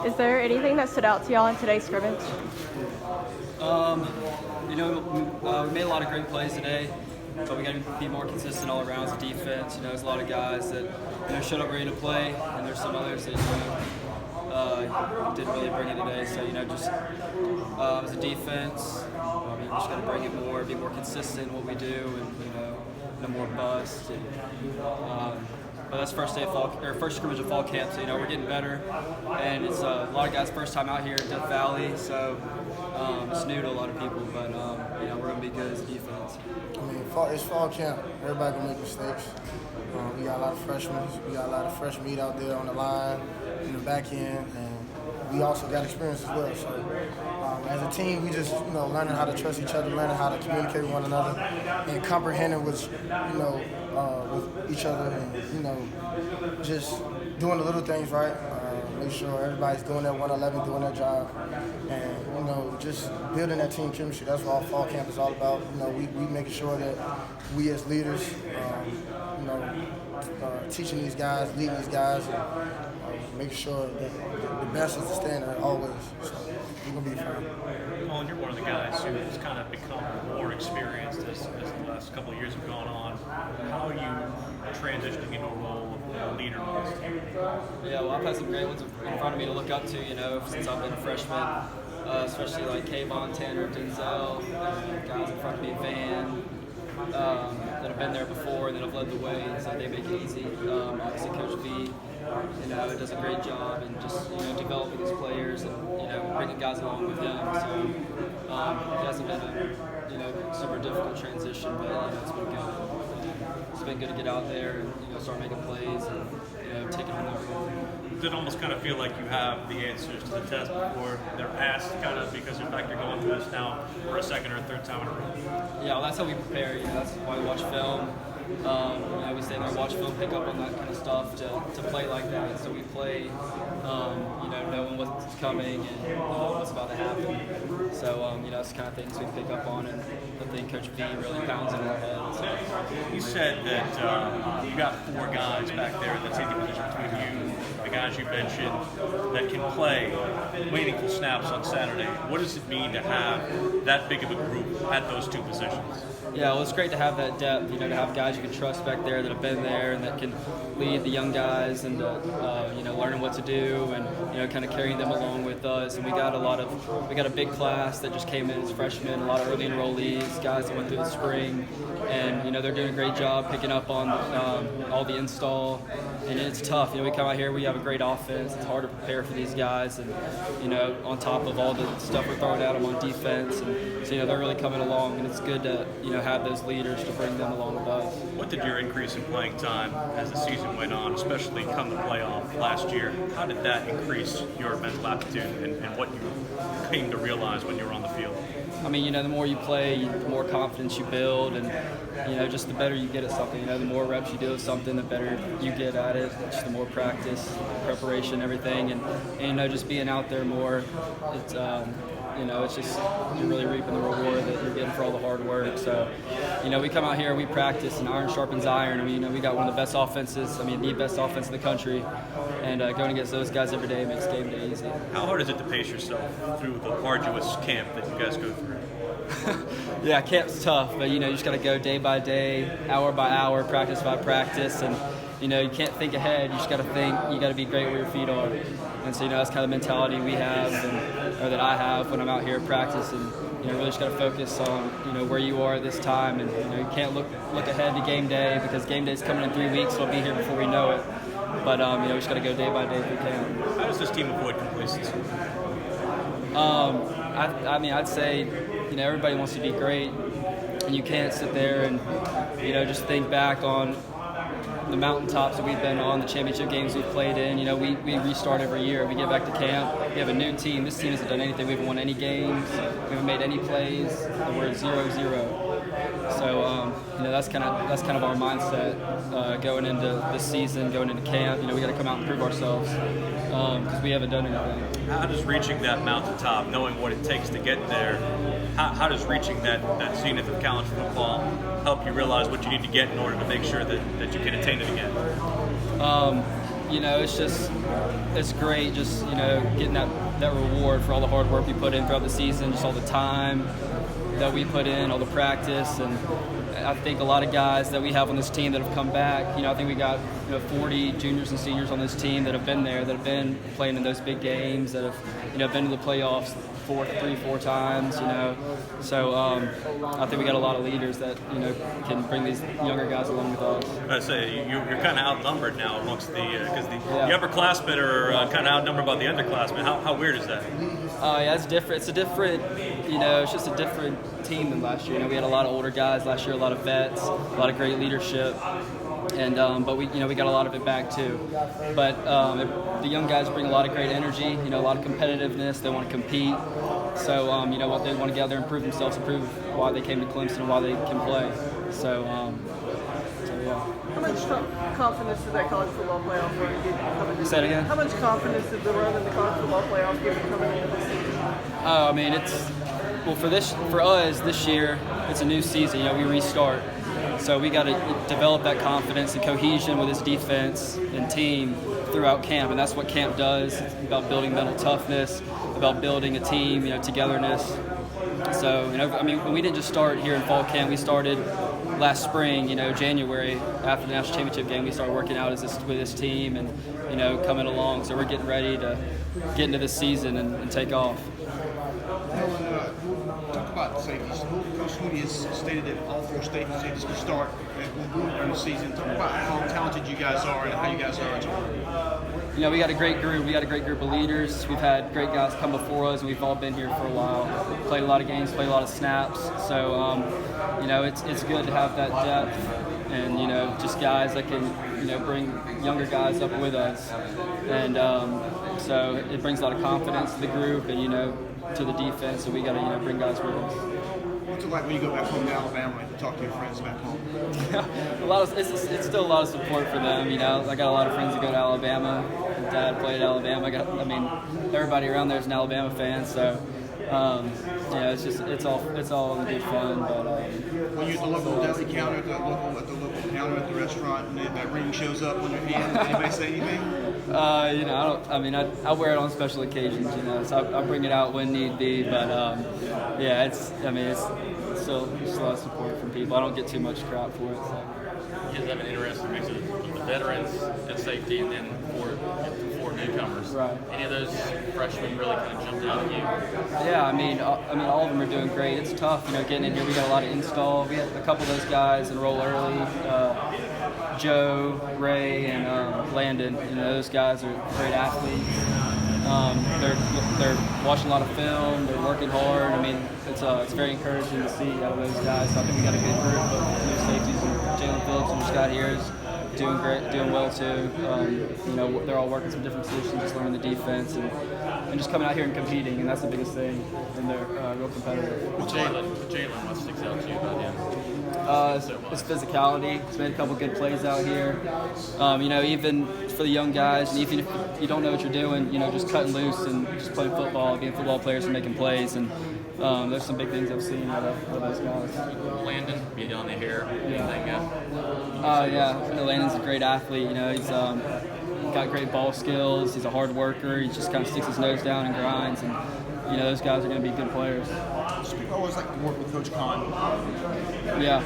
Is there anything that stood out to y'all in today's scrimmage? We made a lot of great plays today, but we got to be more consistent all around as a defense. There's a lot of guys that showed up ready to play, and there's some others that didn't really bring it today. So just as a defense, we just got to bring it more, be more consistent in what we do, and no more bust. But that's first scrimmage of fall camp, so we're getting better, and it's a lot of guys' first time out here at Death Valley, so it's new to a lot of people, but we're gonna be good as a defense. It's fall camp. Everybody gonna make mistakes. We got a lot of freshmen. We got a lot of fresh meat out there on the line, in the back end, and we also got experience as well. So as a team, we just learning how to trust each other, learning how to communicate with one another, and comprehending with each other, and just doing the little things right. Make sure everybody's doing their 111, doing their job, and just building that team chemistry. That's what fall camp is all about. We making sure that we as leaders, teaching these guys, leading these guys, and making sure that the best is the standard always. So we're gonna be fine. Nolan, you're one of the guys who's kind of become more experienced as the last couple of years have gone on. How are you transitioning into a role of leader on this team? Yeah, well, I've had some great ones in front of me to look up to, since I've been a freshman, especially like Kayvon, Tanner, Denzel, guys in front of me, Van, that have been there before and that have led the way, so they make it easy. Obviously, Coach V, does a great job in just developing his players and bringing guys along with him. So it hasn't been a super difficult transition, but it's been good. It's been good to get out there and start making plays and taking on that role. Does it almost kind of feel like you have the answers to the test before they're asked, kind of because in fact you're going through this now for a second or third time in a row? Yeah, well, that's how we prepare. That's why we watch film. We stay there and watch film, pick up on that kind of stuff to play like that. So we play, knowing what's coming and what's about to happen. So, that's the kind of things we pick up on, and I think Coach V really pounds in our heads. So. You said that you got 4 guys back there in the safety position between you, the guys you mentioned, that can play meaningful snaps on Saturday. What does it mean to have that big of a group at those 2 positions? Yeah, well, it's great to have that depth, to have guys you can trust back there that have been there and that can lead the young guys and, learning what to do and, kind of carrying them along with us. And we got a big class that just came in as freshmen, a lot of early enrollees, guys that went through the spring, and, they're doing a great job picking up on all the install. And it's tough. We come out here, we have a great offense. It's hard to prepare for these guys, and on top of all the stuff we're throwing at them on defense, and so they're really coming along, and it's good to have those leaders to bring them along with us. What did your increase in playing time as the season went on, especially come the playoff last year? How did that increase your mental aptitude and what you came to realize when you were on the field? The more you play, the more confidence you build, and just the better you get at something. The more reps you do of something, the better you get at it. Just the more practice, preparation, everything, and just being out there more. It's just you're really reaping the reward that you're getting for all the hard work. So, we come out here, we practice, and iron sharpens iron. We got one of the best offenses. The best offense in the country, and going against those guys every day makes game day easy. How hard is it to pace yourself through the arduous camp that you guys go through? Yeah, camp's tough, but you just got to go day by day, hour by hour, practice by practice, and you can't think ahead. You just got to think. You got to be great where your feet are, and so that's kind of the mentality we have, or that I have when I'm out here at practice, and really just got to focus on where you are at this time, and you can't look ahead to game day because game day is coming in 3 weeks. We'll be here before we know it, but we just got to go day by day if we can. How does this team avoid complacency? I'd say everybody wants to be great, and you can't sit there and just think back on the mountaintops that we've been on, the championship games we've played in. We restart every year. We get back to camp. We have a new team. This team hasn't done anything. We haven't won any games. We haven't made any plays. And we're at 0-0. So that's kind of our mindset going into this season, going into camp. We got to come out and prove ourselves because we haven't done anything. How does reaching that mountaintop, knowing what it takes to get there, how does reaching that zenith of college football help you realize what you need to get in order to make sure that you can attain it again? it's great just, getting that reward for all the hard work we put in throughout the season, just all the time that we put in, all the practice. And I think a lot of guys that we have on this team that have come back, I think we got 40 juniors and seniors on this team that have been there, that have been playing in those big games, that have been to the playoffs 3-4 times, So I think we got a lot of leaders that can bring these younger guys along with us. I say you're kind of outnumbered now amongst because the upperclassmen are kind of outnumbered by the underclassmen. How weird is that? Yeah, it's different. It's a different, it's just a different team than last year. We had a lot of older guys last year, a lot of vets, a lot of great leadership. And but we got a lot of it back too. But the young guys bring a lot of great energy, a lot of competitiveness. They want to compete. So what they want to get out there and prove themselves, and prove why they came to Clemson and why they can play. So yeah. How much confidence did that college football playoff run give you coming in? Say it again. How much confidence did the run in the college football playoff give you coming into this season? For us this year, it's a new season. We restart. So we got to develop that confidence and cohesion with this defense and team throughout camp, and that's what camp does. It's about building mental toughness, about building a team, togetherness. So, when we didn't just start here in fall camp, we started last spring, January after the national championship game. We started working out with this team and, coming along. So we're getting ready to get into this season and take off. Talk about safeties. Coach Sweeney has stated that all 4 safeties can start during the season. Talk about how talented you guys are and how you guys are. We got a great group. We got a great group of leaders. We've had great guys come before us, and we've all been here for a while. Played a lot of games, played a lot of snaps. So, it's good to have that depth and, just guys that can, bring younger guys up with us. And so it brings a lot of confidence to the group and, to the defense. So we got to, bring guys with us. What's it like when you go back home to Alabama and talk to your friends back home? It's still a lot of support for them. I got a lot of friends that go to Alabama. Dad played at Alabama. Everybody around there is an Alabama fan. So, it's all in good fun. But when you're at the local deli counter, at the local counter at the restaurant, and that ring shows up on your hand, anybody say anything? I wear it on special occasions. So I bring it out when need be. But it's still just a lot of support from people. I don't get too much crap for it. So. You guys have an interesting mix of the veterans at safety and then four newcomers. Right. Any of those freshmen really kind of jumped out at you? Yeah, all of them are doing great. It's tough, getting in here. We got a lot of install. We had a couple of those guys enroll early. Joe, Ray, and Landon. Those guys are great athletes. They're watching a lot of film. They're working hard. It's very encouraging to see out of those guys. So I think we got a good group of new safeties. And Jalen Phillips, who just got here, is doing great, doing well too. They're all working some different positions, just learning the defense and just coming out here and competing, and that's the biggest thing. And they're real competitive. Jalen, what sticks out to you about him? His physicality. He's made a couple good plays out here. Even for the young guys, and even if you don't know what you're doing, just cutting loose and just playing football, being football players and making plays. And there's some big things I've seen out of those guys. Landon, beyond the hair, anything? Landon's a great athlete. He's got great ball skills. He's a hard worker. He just kind of sticks his nose down and grinds. And those guys are going to be good players. I always like to work with Coach Kahn. Yeah,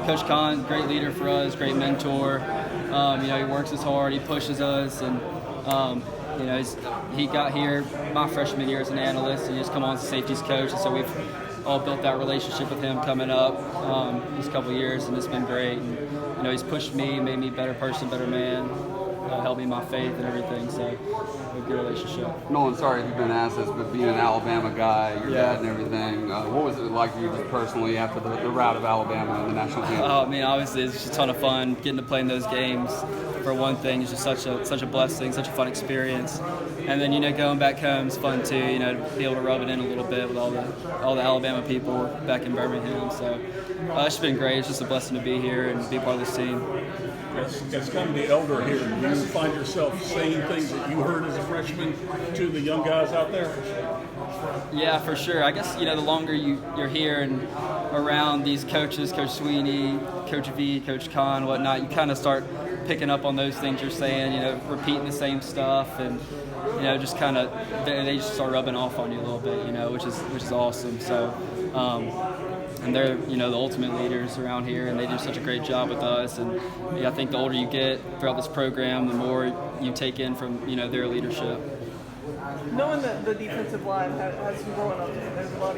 Coach Kahn, great leader for us, great mentor. He works us hard, he pushes us, and he got here my freshman year as an analyst, and he's come on as a safeties coach, and so we've all built that relationship with him coming up these couple of years, and it's been great. And, he's pushed me, made me a better person, better man, helped me in my faith and everything. So we have a good relationship. Nolan, sorry if you've been asked this, but being an Alabama guy, your dad and everything, what was it like for you just personally after the rout of Alabama in the national championship? Obviously it's just a ton of fun getting to play in those games. For one thing, it's just such a blessing, such a fun experience. And then going back home is fun too. To be able to rub it in a little bit with all the Alabama people back in Birmingham. So it's been great. It's just a blessing to be here and be part of this team. As kind of the elder here, do you find yourself saying things that you heard as a freshman to the young guys out there? Yeah, for sure. I guess, the longer you're here and around these coaches, Coach Sweeney, Coach V, Coach Kahn, whatnot, you kind of start picking up on those things you're saying, you know, repeating the same stuff, and you know, just kind of they just start rubbing off on you a little bit, you know, which is awesome. So. And they're, you know, the ultimate leaders around here, and they do such a great job with us. And yeah, I think the older you get throughout this program, the more you take in from, you know, their leadership. Knowing that the defensive line has some growing up, there's a lot of